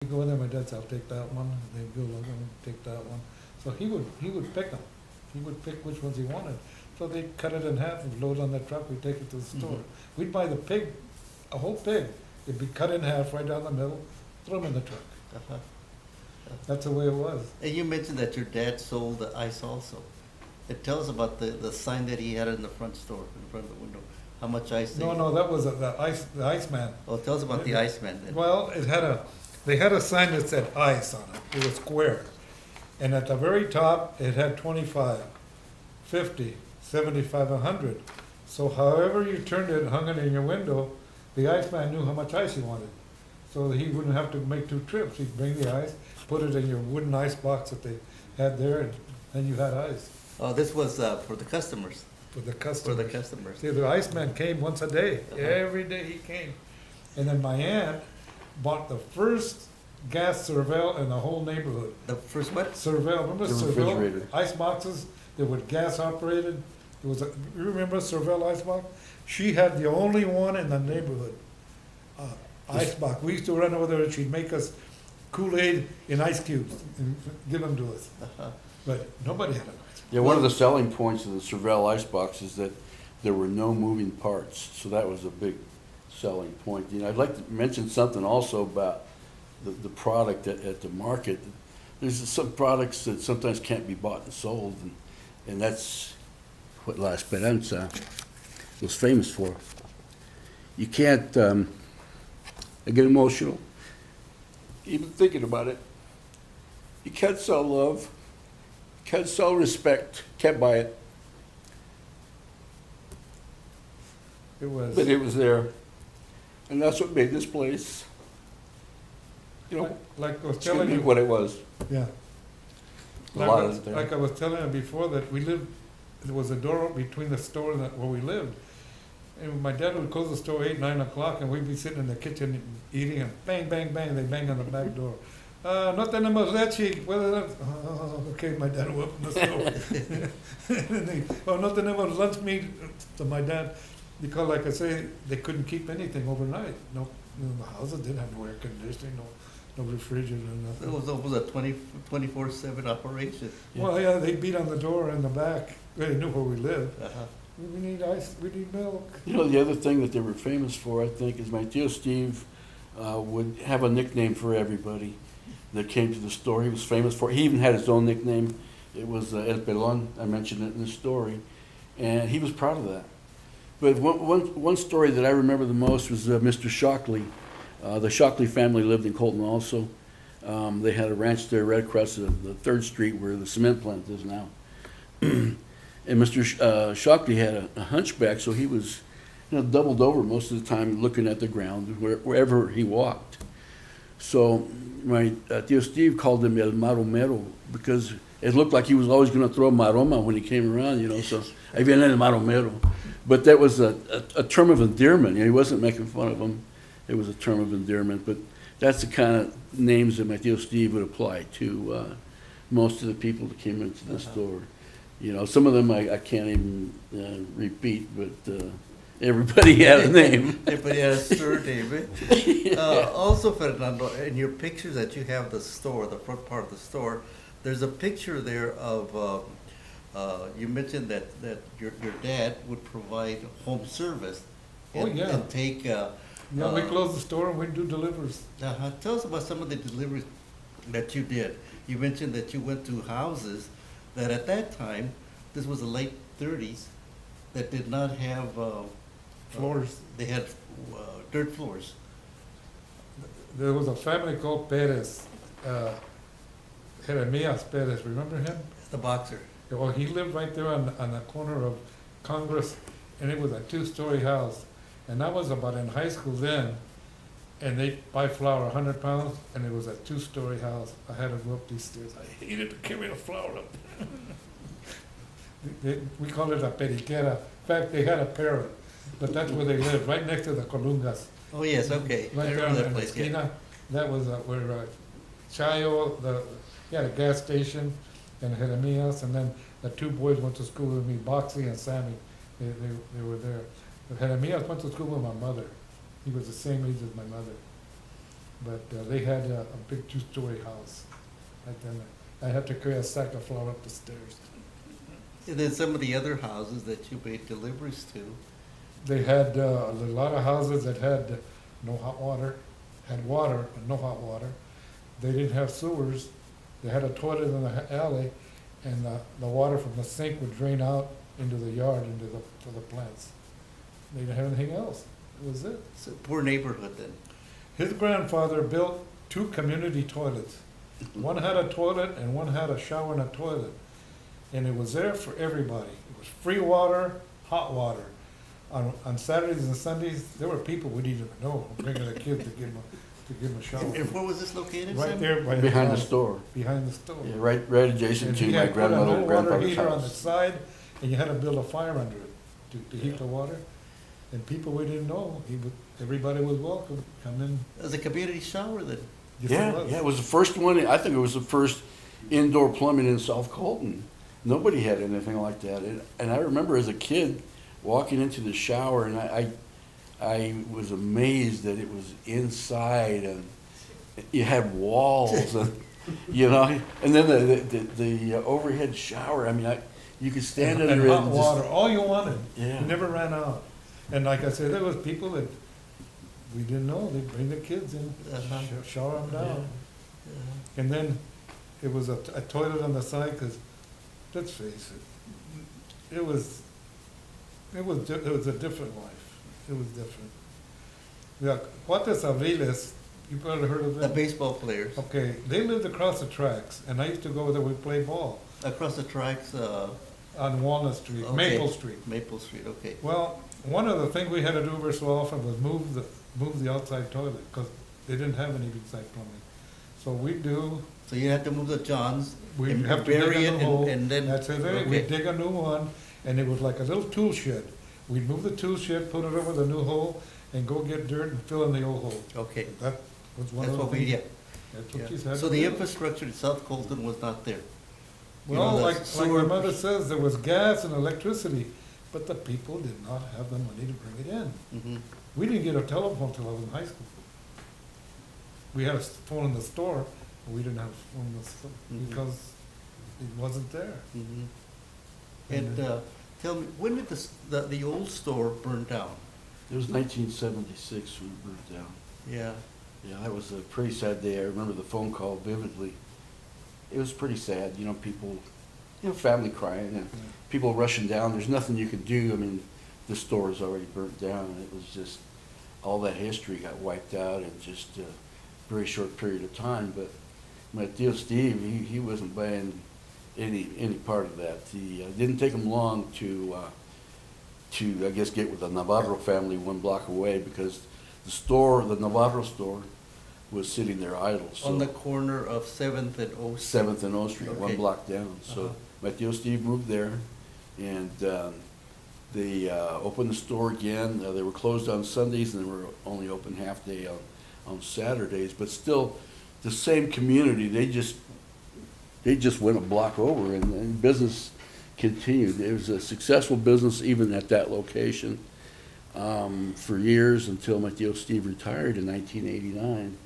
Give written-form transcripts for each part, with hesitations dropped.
You go in there, my dad said, I'll take that one, and they'd go, look, take that one. So he would pick them. He would pick which ones he wanted. So they'd cut it in half and load it on the truck, we'd take it to the store. We'd buy the pig, a whole pig. It'd be cut in half right down the middle, throw them in the truck. Uh-huh. That's the way it was. And you mentioned that your dad sold the ice also. Tell us about the sign that he had in the front store, in front of the window. How much ice? No, that was the Iceman. Oh, tell us about the Iceman then. Well, they had a sign that said ice on it. It was square. And at the very top, it had 25, 50, 75, 100. So however you turned it and hung it in your window, the Iceman knew how much ice he wanted. So he wouldn't have to make 2 trips. He'd bring the ice, put it in your wooden ice box that they had there, and then you had ice. Oh, this was for the customers. For the For customers. the customers. See, the Iceman came once a day. Uh-huh. Every day he came. And then my aunt bought the first gas Cervelle in the whole neighborhood. The first what? Cervelle, remember The Cervelle? refrigerator. Ice boxes, they were gas operated. There was you remember Cervelle ice box? She had the only one in the neighborhood. Ice box. We used to run over there and she'd make us Kool-Aid in ice cubes and give them to us. Uh-huh. But nobody had an ice. Yeah, one of the selling points of the Cervelle icebox is that there were no moving parts, so that was a big selling point. You know, I'd like to mention something also about the product at the market. There's some products that sometimes can't be bought and sold, and that's what La Esperanza was famous for. You can't, I get emotional, even thinking about it. You can't sell love, can't sell respect, can't buy it, It was. but it was there. And that's what made this place, you know, Like I was it's gonna telling be you. what it was. Yeah. A lot of it there. Like I was telling you before, that we lived, there was a door between the store and where we lived. And my dad would close the store 8, 9 o'clock, and we'd be sitting in the kitchen eating, and bang, bang, bang, they bang on the back door. No tenemos leche. Oh, okay, my dad would open the store. And they, oh, no tenemos lunch meat. To my dad, because like I say, they couldn't keep anything overnight. No, the houses didn't have no air conditioning, no refrigerator, It nothing. was a 24/7 operation. Well, yeah, they beat on the door in the back. They knew where we lived. Uh-huh. We need ice, we need milk. You know, the other thing that they were famous for, I think, is my dear Steve would have a nickname for everybody that came to the store. He was famous for, he even had his own nickname. It was El Pelon, I mentioned it in the story, and he was proud of that. But one story that I remember the most was Mr. Shockley. The Shockley family lived in Colton also. They had a ranch there right across the 3rd Street where the cement plant is now. And Mr. Shockley had a hunchback, so he was, doubled over most of the time looking at the ground wherever he walked. So my Tio Steve called him El Maromero because it looked like he was always going to throw a maroma when he came around, so ahí viene el maromero. But that was a term of endearment. He wasn't making fun of him. It was a term of endearment. But that's the kind of names that my Tio Steve would apply to most of the people that came into the store. Some of them I can't even repeat, but everybody had a name. Everybody had a surname. Also, Fernando, in your pictures that you have the store, the front part of the store, there's a picture there of, you mentioned that your dad would provide home service. Oh, yeah. And take. Yeah, we closed the store and we do deliveries. Tell us about some of the deliveries that you did. You mentioned that you went to houses that at that time, this was the late 30s, that did not have Floors. They had dirt floors. There was a family called Perez, Jeremias Perez, remember him? The boxer. Well, he lived right there on the corner of Congress, and it was a 2-story house. And I was about in high school then, and they buy flour 100 pounds, and it was a 2-story house. I had to go up these stairs. I hated to carry the flour up. We call it a periquera. In fact, they had a parrot, but that's where they lived, right next to the Colungas. Oh, yes, okay. Right I there remember that in the place, yeah. esquina. That was where Chayo, he had a gas station, and Jeremias, and then the 2 boys went to school with me, Boxy and Sammy. They were there. But Jeremias went to school with my mother. He was the same age as my mother. But they had a big two-story house. Back then, I had to carry a sack of flour up the stairs. And then some of the other houses that you made deliveries to, They had a lot of houses that had no hot water, had water, but no hot water. They didn't have sewers. They had a toilet in the alley, and the water from the sink would drain out into the yard, for the plants. They didn't have anything else. It was it. it's a poor neighborhood then. His grandfather built 2 community toilets. One had a toilet and one had a shower and a toilet. And it was there for everybody. It was free water, hot water. On Saturdays and Sundays, there were people we didn't even know bringing their kids to give them a shower. And where was this located, Right Sam? there by his Behind the house, store. behind the store. Yeah, right adjacent And to he my had put an grandmother and old water grandfather's heater on the house. side, and you had to build a fire under it to heat the water. And people we didn't know, everybody was welcome, come in. It was a community shower then. Yes, Yeah, it was the first one, I think it was the first indoor plumbing in South Colton. Nobody had anything like that. And I remember as a kid walking into the shower, and I was amazed that it was inside, and you had walls, and, you know, and then the overhead shower, I mean, you could stand under And it hot and water, just, all you wanted. Yeah. You never ran out. And like I said, there was people that we didn't know, they'd bring their kids in, Uh-huh. shower them down. Yeah. And then it was a toilet on the side, because, let's face it, it was a different life. It was different. Yeah, Cuates Abriles, you probably heard of The them? baseball players. Okay, they lived across the tracks, and I used to go there, we'd play ball Across the tracks, on Walnut Street, Okay. Maple Street. Maple Street, okay. Well, one of the things we had to do very so often was move the outside toilet, because they didn't have any inside plumbing. So we'd do, So you had to move the johns, we'd and have to bury dig a it, new hole. and then. That's it, Okay. we'd dig a new one, and it was like a little tool shed. We'd move the tool shed, put it over the new hole, and go get dirt and fill in the old hole. Okay, That was one that's of the what we, things. yeah. That's what yeah. you had So to the do. infrastructure in South Colton was not there. You know, Well, the like my sewer- mother says, there was gas and electricity, but the people did not have the money to bring it in. Mhm. We didn't get a telephone till I was in high school. We had a phone in the store, but we didn't have a phone in the store Mhm. because it wasn't there. Mhm. And tell me, when did the old store burn down? it was 1976 when it burnt down. Yeah. Yeah, that was a pretty sad day. I remember the phone call vividly. It was pretty sad, you know, people, you know, family crying and people rushing down. There's nothing you could do. I mean, the store is already burnt down, and it was just, all that history got wiped out in just a very short period of time. But my dear Steve, he wasn't buying any part of that. He didn't take him long to I guess get with the Navarro family 1 block away, because the store, the Navarro store, was sitting there idle. So On the corner of 7th and O. 7th and O Street, Okay. 1 block down. So Uh-huh. my dear Steve moved there, and they opened the store again. They were closed on Sundays, and they were only open half day on Saturdays. But still, the same community. They just went a block over, and business continued. It was a successful business even at that location for years, until my dear Steve retired in 1989.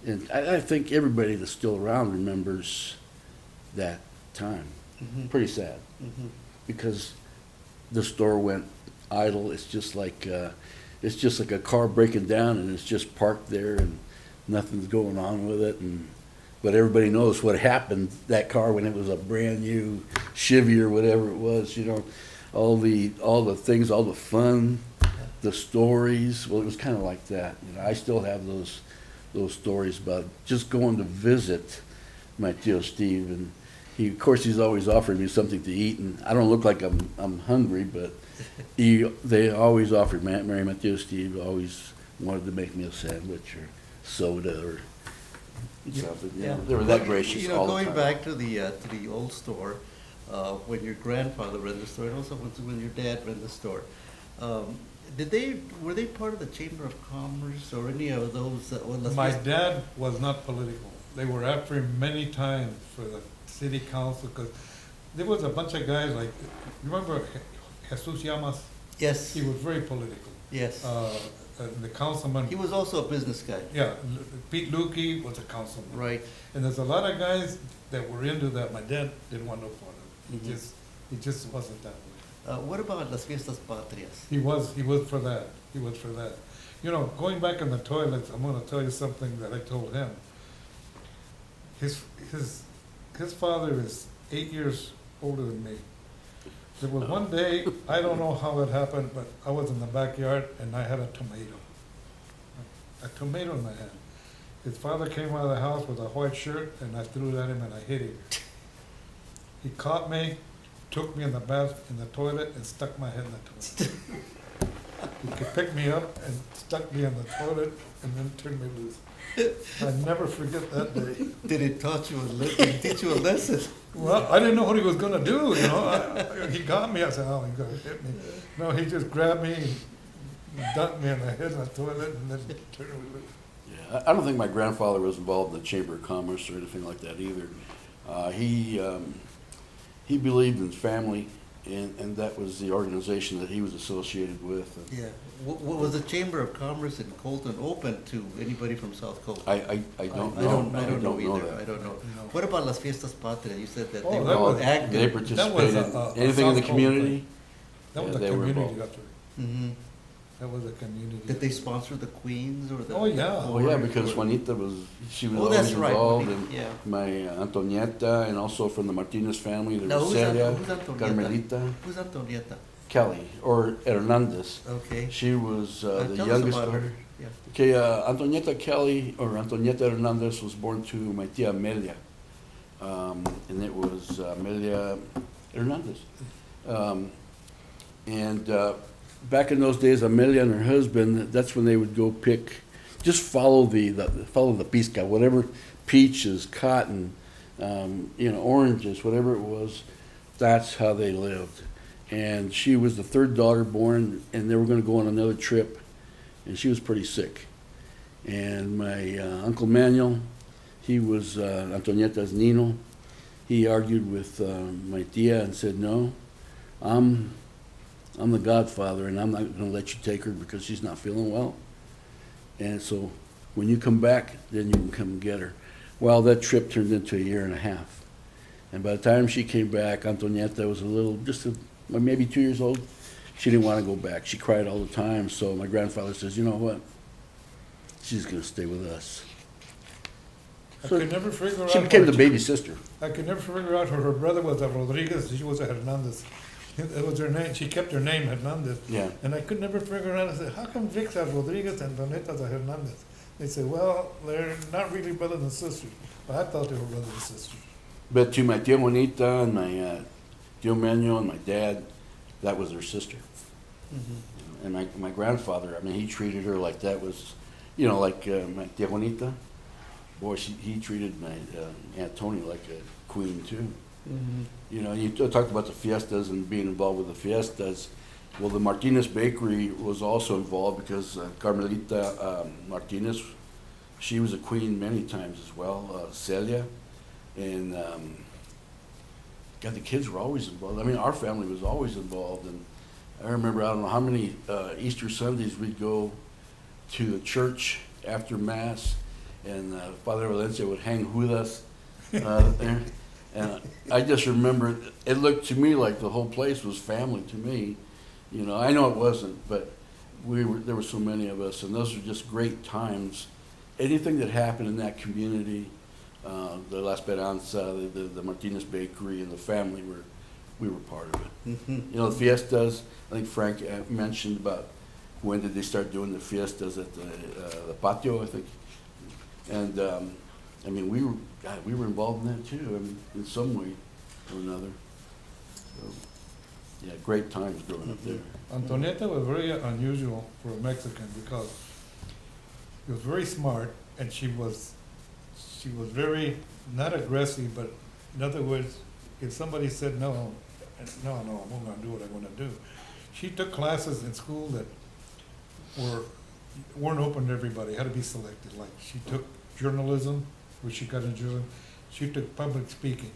And I think everybody that's still around remembers that time. Mhm. Pretty sad, Mhm. because the store went idle. It's just like a car breaking down, and it's just parked there, and nothing's going on with it. But everybody knows what happened, that car, when it was a brand new Chevy or whatever it was, you know, all the things, all the fun, the stories. Well, it was kind of like that. You know, I still have those stories about just going to visit my dear Steve, and of course, he's always offering me something to eat, and I don't look like I'm hungry, but they always offered, Mary, my dear Steve always wanted to make me a sandwich or soda or something. You know, they were that gracious You know, all the going time. back to the old store, when your grandfather ran the store, and also when your dad ran the store, were they part of the Chamber of Commerce or any of those? My dad was not political. They were after him many times for the city council, because there was a bunch of guys like, you remember Jesus Llamas? Yes. He was very political. Yes. the councilman. He was also a business guy. Yeah, Pete Lukey was a councilman. Right. And there's a lot of guys that were into that. My dad didn't want no part of it. Mhm. He just wasn't that way. What about Las Fiestas Patrias? He was for that. He was for that. You know, going back in the toilets, I'm gonna tell you something that I told him. His father is 8 years older than me. There was one day, I don't know how it happened, but I was in the backyard and I had a tomato. A tomato in my hand. His father came out of the house with a white shirt and I threw it at him and I hit him. He caught me, took me in the toilet and stuck my head in the toilet. He could pick me up and stuck me in the toilet and then turned me loose. I never forget that day. Did it teach you a lesson? Well, I didn't know what he was gonna do, you know. He got me, I said, oh, he's gonna hit me. No, he just grabbed me and dunked me in the head in the toilet and then turned me loose. Yeah, I don't think my grandfather was involved in the Chamber of Commerce or anything like that either. He believed in family, and that was the organization that he was associated with. Yeah. Was the Chamber of Commerce in Colton open to anybody from South Colton? I don't I know. don't know either. that. I don't know. No. What about Las Fiestas Patrias? You said that Oh, they that were was- They active. participated, a anything in the South Colton community. That was Yeah, a they were community involved. effort. Hmm. That was a community. Did they sponsor the Queens or the? Oh, yeah. Oh, yeah, because Juanita she was Oh, always that's right. involved, and Yeah. my Antonieta, and also from the Martinez family, there Now, was who's Celia, Antonieta? Carmelita, Who's Antonieta? Kelly, or Hernández. Okay. She was the Tell us youngest about daughter. her. Yeah. Okay, Antonieta Kelly, or Antonieta Hernández, was born to my tia Amelia, and it was Amelia Hernández. Back in those days, Amelia and her husband, that's when they would go pick, just follow the pisca, whatever, peaches, cotton, oranges, whatever it was, that's how they lived. And she was the third daughter born, and they were gonna go on another trip, and she was pretty sick. And my Uncle Manuel, he was Antonieta's Nino. He argued with my tia and said, no, I'm the godfather, and I'm not gonna let you take her because she's not feeling well. And so when you come back, then you can come and get her. Well, that trip turned into a year and a half. And by the time she came back, Antonieta was maybe 2 years old. She didn't want to go back. She cried all the time. So my grandfather says, you know what? She's going to stay with us. I So could never figure out. She became the what- baby sister. I could never figure out her brother was a Rodríguez, she was a Hernández. It was her name, she kept her name Hernández. Yeah. And I could never figure out, I said, how come Vic's a Rodríguez and Doneta's a Hernández? They said, well, they're not really brothers and sisters, but I thought they were brothers and sisters. But to my tia Juanita and my tio Manuel and my dad, that was their sister. Mhm. And my grandfather, I mean, he treated her like that was, like my tia Juanita. Boy, he treated my Aunt Tony like a queen too. Mhm. You talked about the fiestas and being involved with the fiestas. Well, the Martinez Bakery was also involved because Carmelita Martinez, she was a queen many times as well, Celia. And, God, the kids were always involved. I mean, our family was always involved. And I remember, I don't know how many Easter Sundays we'd go to the church after Mass, and Father Valencia would hang judas there. And I just remember, it looked to me like the whole place was family to me. I know it wasn't, but there were so many of us, and those were just great times. Anything that happened in that community, the La Esperanza, the Martinez Bakery, and the family, we were part of it. Mhm. The fiestas, I think Frank mentioned about when did they start doing the fiestas at the patio, I think. And, I mean, we were involved in that too, I mean, in some way or another. So, yeah, great times growing up there. Antonieta was very unusual for a Mexican because she was very smart and she was very, not aggressive, but in other words, if somebody said no, I'm not gonna do what I'm gonna do. She took classes in school that weren't open to everybody, had to be selected. Like she took journalism, which she got in journalism. She took public speaking.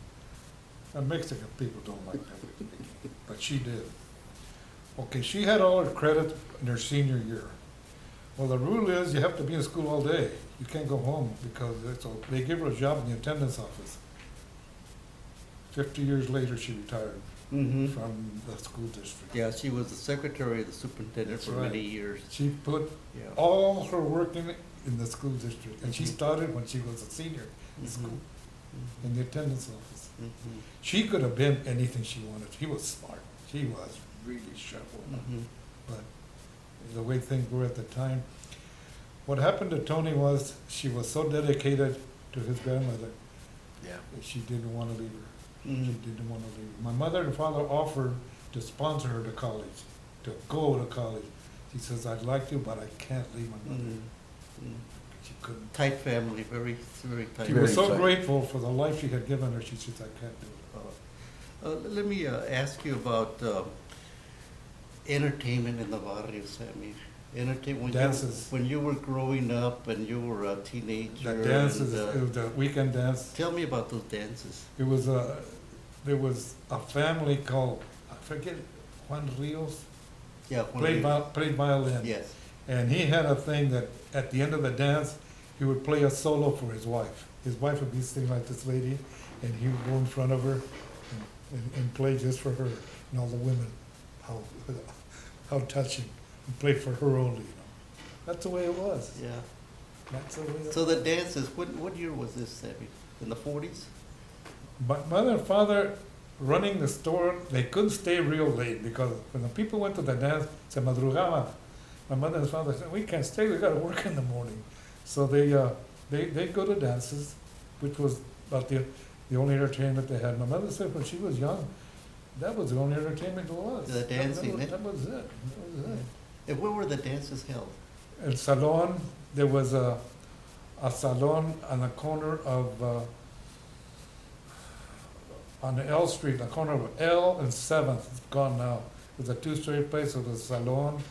Mexican people don't like public speaking, but she did. Okay, she had all her credit in her senior year. Well, the rule is you have to be in school all day. You can't go home because they give her a job in the attendance office. 50 years later, she retired Mm-hmm. from the school district. Yeah, she was the secretary of the superintendent That's for right. many years. She put Yeah. all her work in the school district, and she Mhm. started when she was a senior in Mhm. school, Mhm. in the attendance office. Mhm. She could have been anything she wanted. She was smart. She was really sharp woman. Mhm. But the way things were at the time. What happened to Tony was she was so dedicated to his grandmother Yeah. that she didn't want to leave her. She Mhm. didn't want to leave her. My mother and father offered to sponsor her to college, to go to college. She says, I'd like to, but I can't leave my mother. Mhm. Mhm. She couldn't. Tight family, very, very tight. She was Very so tight. grateful for the life she had given her, she says, I can't do it. Let me ask you about entertainment in the barrio, Sammy. Dances. When you were growing up and you were a teenager. The dances, and, it was the weekend dance. tell me about those dances. It was there was a family called, I forget, Juan Rios, Yeah. when played violin. Yes. And he had a thing that at the end of the dance, he would play a solo for his wife. His wife would be sitting like this lady, and he would go in front of her and play just for her. And all the women, how touching, and play for her only, you know. That's the way it was. Yeah. That's the way it was. So the dances, what year was this, Sammy? In the 40s? But mother and father running the store, they couldn't stay real late because when the people went to the dance, se madrugaba. My mother and father said, we can't stay, we gotta work in the morning. So they'd go to dances, which was about the only entertainment they had. My mother said when she was young, that was the only entertainment there was. The dancing, That was it. That was it. And where were the dances held? El Salon, there was a salon on the corner of, on the L Street, the corner of L and 7th, it's gone now. It was a two-story place with a salon,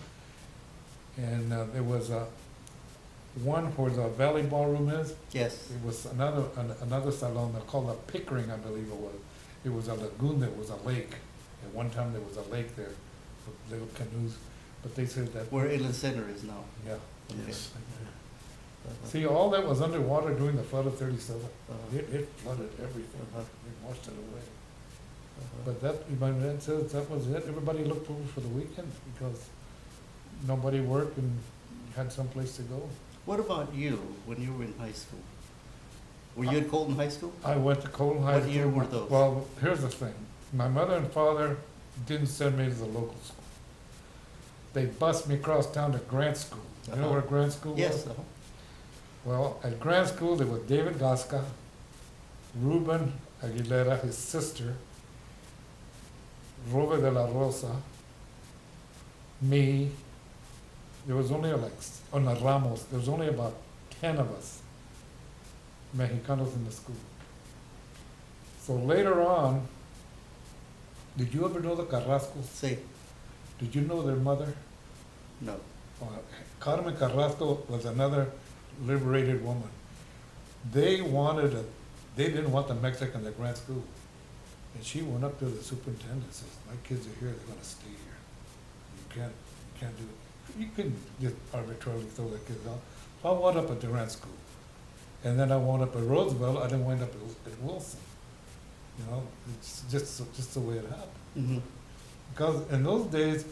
and there was one where the Valley Ballroom is. Yes. It was another salon called a Pickering, I believe it was. It was a lagoon, there was a lake. At one time, there was a lake there with little canoes, but they said that, Where Inland Center is now. yeah. Yes. See, all that was underwater during the flood of 37. Uh-huh. It flooded everything. Uh-huh. It washed it away. Uh-huh. But that, my dad says that was it. Everybody looked forward for the weekend because nobody worked and had someplace to go. What about you when you were in high school? Were you at Colton High School? I went to Colton High School. What year were those? Well, here's the thing. My mother and father didn't send me to the local school. They bused me across town to Grant School. You know Uh-huh. where Grant School was? Yes. Uh-huh. Well, at Grant School, there was David Gasca, Ruben Aguilera, his sister, Robert de la Rosa, me. There was only on the Ramos, there was only about 10 of us, Mexicanos in the school. So later on, did you ever know the Carrascos? Say, Did you know their mother? no. Carmen Carrasco was another liberated woman. They didn't want the Mexican at Grant School. And she went up to the superintendent and says, my kids are here, they're gonna stay here. You can't do it. You couldn't just arbitrarily throw the kids out. So I wound up at the Grant School. And then I wound up at Roosevelt, I didn't wind up at Wilson. You know, it's just the way it happened. Mm-hmm. Because in those days,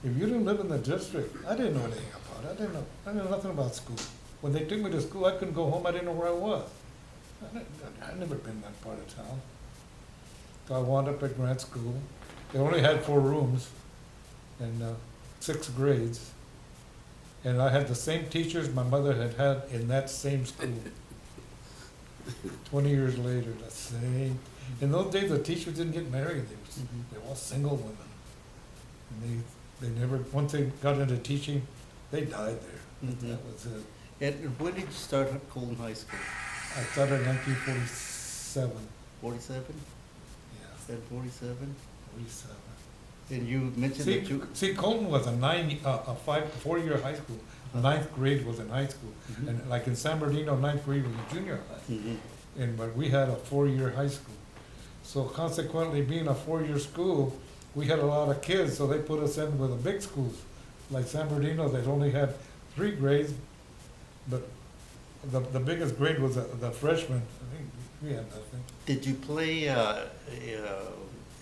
if you didn't live in the district, I didn't know anything about it. I didn't know nothing about school. When they took me to school, I couldn't go home, I didn't know where I was. I'd never been in that part of town. So I wound up at Grant School. They only had 4 rooms and 6 grades. And I had the same teachers my mother had had in that same school. 20 years later, the same. In those days, the teachers didn't get married. They were all single women. And they never, once they got into teaching, they died there. Mhm. That was it. And when did you start at Colton High School? I started in 1947. 47? Yeah, Said 47? 47. And you mentioned that you. See, Colton was a 4-year high school. Ninth grade was in high school. Mhm. And like in San Bernardino, 9th grade was a junior high. Mhm. But we had a 4-year high school. So consequently, being a 4-year school, we had a lot of kids, so they put us in with the big schools. Like San Bernardino, they only had 3 grades, but the biggest grade was the freshman. I think we had nothing. Did you play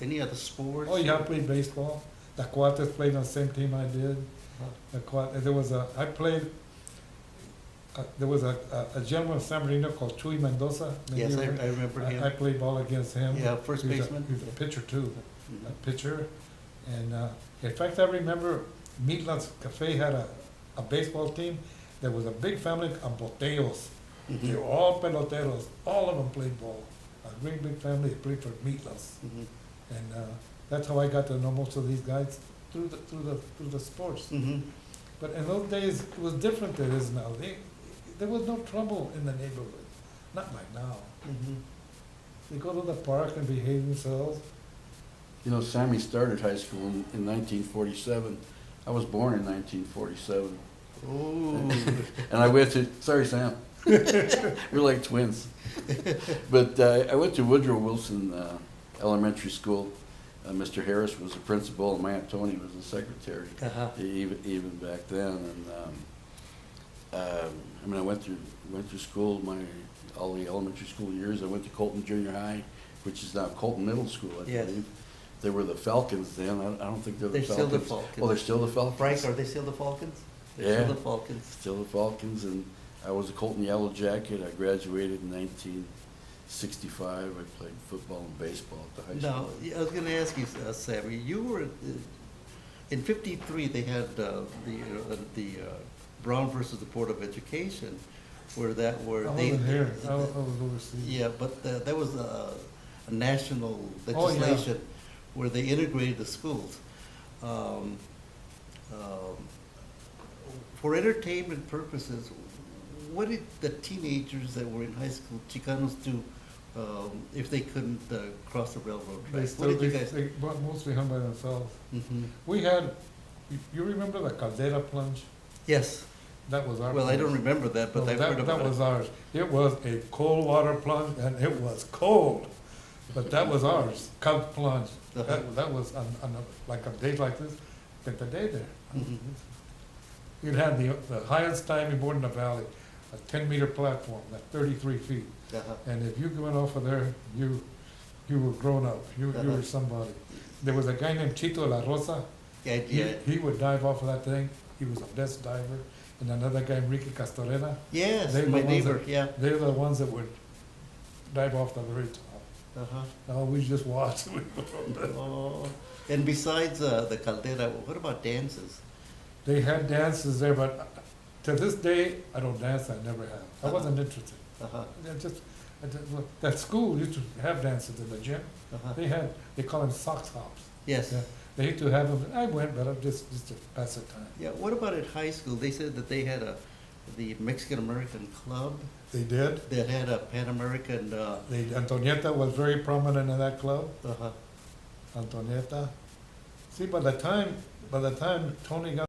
any other sports? Oh, yeah, I played baseball. The Cuates played on the same team I did. There was a gentleman from San Marino called Chuy Mendoza. Maybe Yes, you I remember? remember him. I played ball against him. Yeah, first He was baseman. He was a pitcher too, Mhm. a pitcher. And in fact, I remember Mitlan's Cafe had a baseball team. There was a big family of boteos. They were Mhm. all peloteros. All of them played ball. A great big family. They played for Mitlan's. Mhm. And that's how I got to know most of these guys through the sports. Mhm. But in those days, it was different than it is now. There was no trouble in the neighborhood, not like now. Mhm. They go to the park and behave themselves. You know, Sammy started high school in 1947. I was born in 1947. Ooh. And I went to, sorry, Sam. We're like twins. But I went to Woodrow Wilson Elementary School. Mr. Harris was the principal, and my Aunt Tony was the secretary, Uh-huh. even back then. And I mean, I went through school all the elementary school years. I went to Colton Junior High, which is now Colton Middle School, I Yes. believe. They were the Falcons then. I don't think they're the They're Falcons. still the Falcons. Oh, they're still the Falcons? Frank, are they still the Falcons? They're Yeah. still the Falcons. Still the Falcons, and I was a Colton Yellow Jacket. I graduated in 1965. I played football and baseball at the high Now, school. I was gonna ask you, Sammy, you were, in '53, they had the Brown versus the Board of Education, where I wasn't here. I was overseas. Yeah, but that was a national Oh, yeah. legislation where they integrated the schools. For entertainment purposes, what did the teenagers that were in high school, Chicanos, do if they couldn't cross the railroad They tracks? What still, did you guys? they mostly hung by themselves. Mhm. We had, you remember the Caldera plunge? Yes, That was our. well, I plunge. don't remember that, but No, I've heard about That it. was ours. It was a cold water plunge, and it was cold, but that was ours, Cub plunge. Uh-huh. That was on like a day like this, spent the day there. Mhm. It had the highest diving board in the valley, a 10-meter platform, at 33 feet. Uh-huh. And if you went off of there, you were grown up, you Uh-huh. were somebody. There was a guy named Chito La Rosa. Yeah, yeah. He would dive off of that thing. He was the best diver. And another guy, Enrique Castorena, Yes, They were my the ones neighbor, that- yeah. they're the ones that would dive off the very top. Uh-huh. No, we just watched. Oh, and besides the caldera, what about dances? They had dances there, but to this day, I don't dance, I never have. I wasn't interested. Uh-huh, That school used to have dances in the gym. uh-huh. They call them socks hops. Yes. Yeah. They used to have them, I went, but I'm just to pass the time. Yeah, what about at high school? They said that they had the Mexican-American club They did. that had a Pan-American, Antonieta was very prominent in that club, uh-huh. Antonieta. See, by the time Tony got